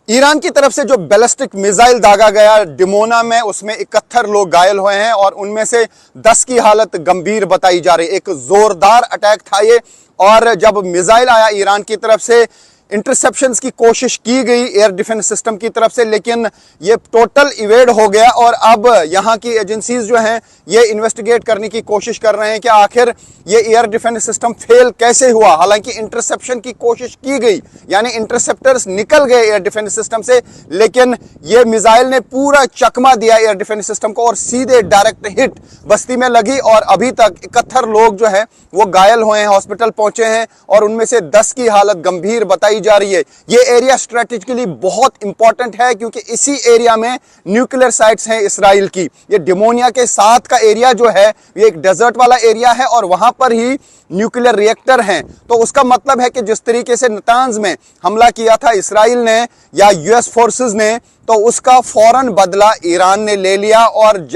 Iran की तरफ से जो बैलिस्टिक मिसाइल दागा गया डिमोना में, उसमें 71 लोग घायल हुए हैं और उनमें से 10 की हालत गंभीर बताई जा रही है। एक जोरदार अटैक था ये, और जब मिसाइल आया ईरान की तरफ से, इंटरसेप्शंस की कोशिश की गई एयर डिफेंस सिस्टम की तरफ से, लेकिन ये टोटल इवेड हो गया। और अब यहाँ की एजेंसीज जो हैं ये इन्वेस्टिगेट करने की कोशिश कर रहे हैं कि आखिर ये एयर डिफेंस सिस्टम फेल कैसे हुआ। हालांकि इंटरसेप्शन की कोशिश की गई, यानी इंटरसेप्टर्स निकल गए एयर डिफेंस सिस्टम से, लेकिन ये मिसाइल ने पूरा चकमा दिया एयर डिफेंस सिस्टम को और सीधे डायरेक्ट हिट बस्ती में लगी। और अभी तक 71 लोग जो है वो घायल हुए हैं, हॉस्पिटल पहुंचे हैं, और उनमें से 10 की हालत गंभीर बताई जा रही है। ये एरिया स्ट्रेटेजिकली बहुत इंपॉर्टेंट है क्योंकि इसी एरिया में न्यूक्लियर साइट्स हैं इसराइल की। ये डिमोनिया के साथ का एरिया जो है ये एक डेजर्ट वाला एरिया है और वहां पर ही न्यूक्लियर रिएक्टर हैं। तो उसका मतलब है कि जिस तरीके से नातांज में हमला किया था इसराइल ने या यूएस फोर्सेस ने, तो उसका फौरन बदला ईरान ने ले लिया। और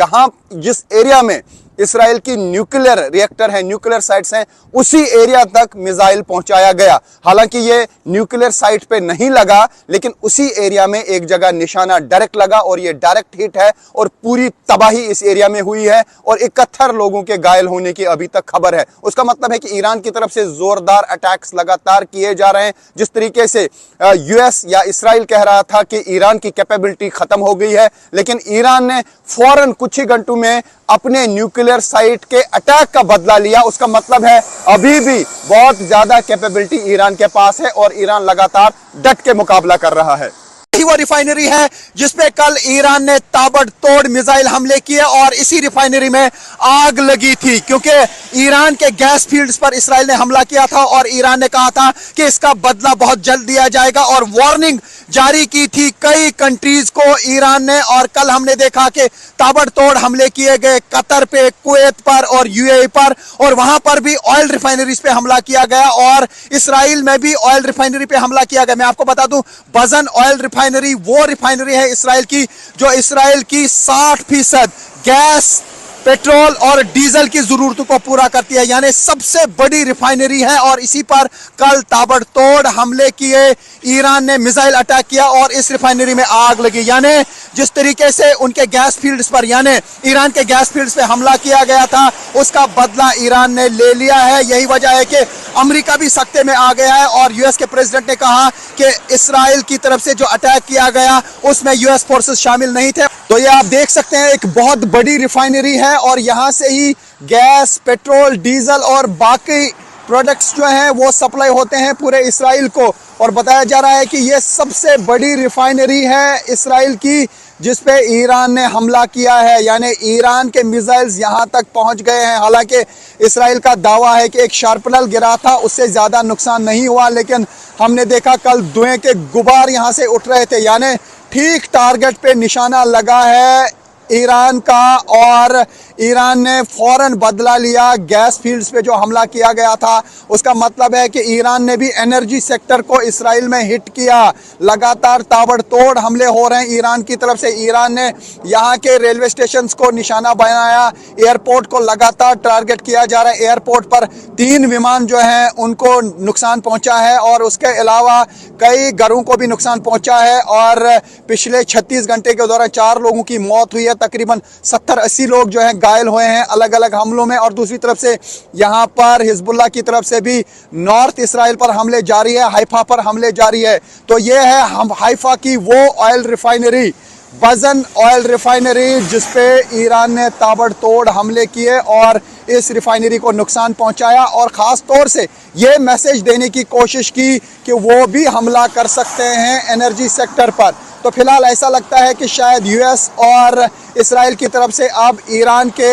जिस एरिया में इसराइल की न्यूक्लियर रिएक्टर है, न्यूक्लियर साइट्स हैं, उसी एरिया तक मिसाइल पहुंचाया गया। हालांकि ये न्यूक्लियर साइट पे नहीं लगा, लेकिन उसी एरिया में एक जगह निशाना डायरेक्ट लगा और ये डायरेक्ट हिट है और पूरी तबाही इस एरिया में हुई है और 71 लोगों के घायल होने की अभी तक खबर है। उसका मतलब है कि ईरान की तरफ से जोरदार अटैक्स लगातार किए जा रहे हैं। जिस तरीके से यूएस या इसराइल कह रहा था कि ईरान की कैपेबिलिटी खत्म हो गई है, लेकिन ईरान ने फौरन कुछ ही घंटों में अपने न्यूक्लियर साइट के अटैक का बदला लिया। उसका मतलब है अभी भी बहुत ज्यादा कैपेबिलिटी ईरान के पास है और ईरान लगातार डट के मुकाबला कर रहा है। वो रिफाइनरी है जिसपे कल ईरान ने ताबड़तोड़ मिसाइल हमले किए और इसी रिफाइनरी में आग लगी थी, क्योंकि ईरान के गैस फील्ड्स पर इसराइल ने हमला किया था और ईरान ने कहा था कि इसका बदला बहुत जल्द दिया जाएगा और वार्निंग जारी की थी कई कंट्रीज को ईरान ने। और कल हमने देखा कि ताबड़तोड़ हमले किए गए कतर पे, कुवैत पर और यूएई पर, और वहां पर भी ऑयल रिफाइनरीज पे हमला किया गया और इसराइल में भी ऑयल रिफाइनरी पे हमला किया गया। मैं आपको बता दूं, बजन ऑयल रिफाइनरी वो रिफाइनरी है इसराइल की जो इसराइल की 60% गैस, पेट्रोल और डीजल की जरूरतों को पूरा करती है, यानी सबसे बड़ी रिफाइनरी है। और इसी पर कल ताबड़तोड़ हमले किए, ईरान ने मिसाइल अटैक किया और इस रिफाइनरी में आग लगी। यानी जिस तरीके से उनके गैस फील्ड्स पर, यानी ईरान के गैस फील्ड्स पे हमला किया गया था, उसका बदला ईरान ने ले लिया है। यही वजह है कि अमेरिका भी सख्ते में आ गया है और यूएस के प्रेसिडेंट ने कहा कि इसराइल की तरफ से जो अटैक किया गया उसमें यूएस फोर्सेस शामिल नहीं थे। तो ये आप देख सकते हैं एक बहुत बड़ी रिफाइनरी है और यहां से ही गैस, पेट्रोल, डीजल और बाकी प्रोडक्ट्स जो हैं वो सप्लाई होते हैं पूरे इसराइल को। और बताया जा रहा है कि ये सबसे बड़ी रिफाइनरी है इसराइल की जिस पे ईरान ने हमला किया है, यानी ईरान के मिसाइल्स यहां तक पहुंच गए हैं। हालांकि इसराइल का दावा है कि एक शार्पनर गिरा था, उससे ज्यादा नुकसान नहीं हुआ, लेकिन हमने देखा कल धुएं के गुबार यहां से उठ रहे थे, यानी ठीक टारगेट पे निशाना लगा है ईरान का। और ईरान ने फौरन बदला लिया गैस फील्ड्स पे जो हमला किया गया था। उसका मतलब है कि ईरान ने भी एनर्जी सेक्टर को इसराइल में हिट किया। लगातार ताबड़तोड़ हमले हो रहे हैं ईरान की तरफ से। ईरान ने यहाँ के रेलवे स्टेशंस को निशाना बनाया, एयरपोर्ट को लगातार टारगेट किया जा रहा है। एयरपोर्ट पर 3 विमान जो हैं उनको नुकसान पहुंचा है और उसके अलावा कई घरों को भी नुकसान पहुंचा है। और पिछले 36 घंटे के दौरान 4 लोगों की मौत हुई है, तकरीबन 70-80 लोग जो हैं घायल हुए हैं अलग अलग हमलों में। और दूसरी तरफ से यहाँ पर हिजबुल्लाह की तरफ से भी नॉर्थ इसराइल पर हमले जारी है, हाइफा पर हमले जारी है। तो ये है हम हाइफा की वो ऑयल रिफाइनरी, बजन ऑयल रिफाइनरी, जिसपे ईरान ने ताबड़तोड़ हमले किए और इस रिफाइनरी को नुकसान पहुंचाया और ख़ास तौर से ये मैसेज देने की कोशिश की कि वो भी हमला कर सकते हैं एनर्जी सेक्टर पर। तो फिलहाल ऐसा लगता है कि शायद यूएस और इसराइल की तरफ से अब ईरान के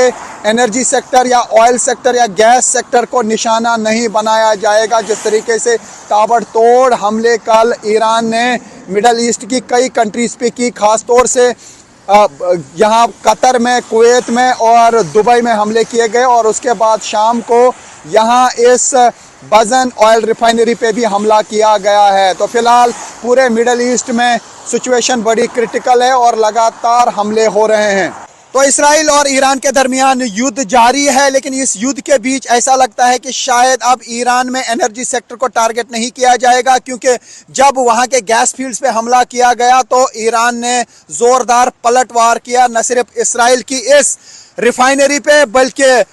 एनर्जी सेक्टर या ऑयल सेक्टर या गैस सेक्टर को निशाना नहीं बनाया जाएगा। जिस तरीके से ताबड़तोड़ हमले कल ईरान ने मिडल ईस्ट की कई कंट्रीज़ पे की, ख़ास तौर से यहाँ कतर में, कुवैत में और दुबई में हमले किए गए और उसके बाद शाम को यहाँ इस बजन ऑयल रिफाइनरी पे भी हमला किया गया है। तो फिलहाल पूरे मिडल ईस्ट में सिचुएशन बड़ी क्रिटिकल है और लगातार हमले हो रहे हैं। तो इसराइल और ईरान के दरमियान युद्ध जारी है, लेकिन इस युद्ध के बीच ऐसा लगता है कि शायद अब ईरान में एनर्जी सेक्टर को टारगेट नहीं किया जाएगा, क्योंकि जब वहां के गैस फील्ड्स पे हमला किया गया तो ईरान ने जोरदार पलटवार किया, न सिर्फ इसराइल की इस रिफाइनरी पे बल्कि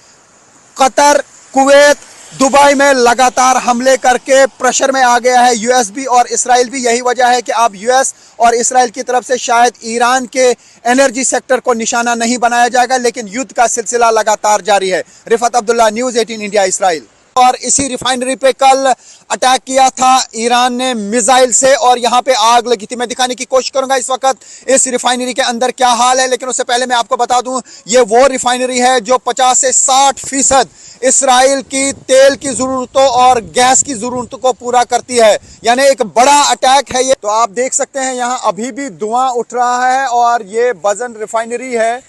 कतर, कुवैत, दुबई में लगातार हमले करके प्रेशर में आ गया है यूएस भी और इसराइल भी। यही वजह है कि अब यूएस और इसराइल की तरफ से शायद ईरान के एनर्जी सेक्टर को निशाना नहीं बनाया जाएगा, लेकिन युद्ध का सिलसिला लगातार जारी है। Rifat Abdullah, news 18 India, Israel. और इसी रिफाइनरी पे कल अटैक किया था ईरान ने मिसाइल से और यहाँ पे आग लगी थी। मैं दिखाने की कोशिश करूंगा इस वक्त इस रिफाइनरी के अंदर क्या हाल है, लेकिन उससे पहले मैं आपको बता दूं ये वो रिफाइनरी है जो 50 से 60% इसराइल की तेल की जरूरतों और गैस की जरूरतों को पूरा करती है, यानी एक बड़ा अटैक है ये। तो आप देख सकते हैं यहाँ अभी भी धुआं उठ रहा है और ये बजन रिफाइनरी है,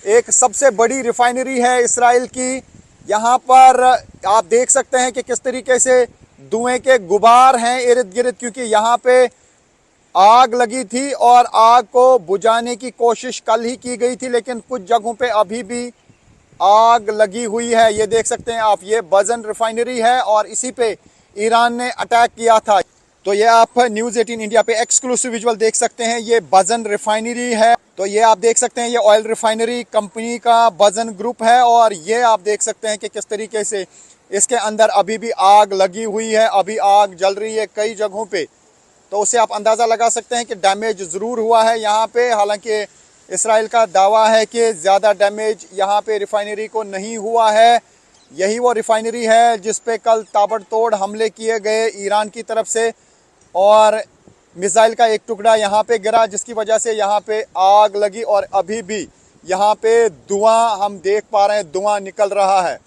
एक सबसे बड़ी रिफाइनरी है इसराइल की। यहाँ पर आप देख सकते हैं कि किस तरीके से धुएं के गुबार हैं इर्द गिर्द, क्योंकि यहाँ पे आग लगी थी और आग को बुझाने की कोशिश कल ही की गई थी, लेकिन कुछ जगहों पे अभी भी आग लगी हुई है। ये देख सकते हैं आप, ये बजन रिफाइनरी है और इसी पे ईरान ने अटैक किया था। तो ये आप न्यूज़ 18 इंडिया पे एक्सक्लूसिव विजुअल देख सकते हैं, ये बजन रिफाइनरी है। तो ये आप देख सकते हैं ये ऑयल रिफाइनरी कंपनी का बजन ग्रुप है और ये आप देख सकते हैं कि किस तरीके से इसके अंदर अभी भी आग लगी हुई है, अभी आग जल रही है कई जगहों पे। तो उससे आप अंदाज़ा लगा सकते हैं कि डैमेज ज़रूर हुआ है यहाँ पे। हालांकि इसराइल का दावा है कि ज़्यादा डैमेज यहाँ पे रिफाइनरी को नहीं हुआ है। यही वो रिफाइनरी है जिस पे कल ताबड़तोड़ हमले किए गए ईरान की तरफ से और मिसाइल का एक टुकड़ा यहाँ पे गिरा, जिसकी वजह से यहाँ पे आग लगी और अभी भी यहाँ पे धुआं हम देख पा रहे हैं, धुआं निकल रहा है।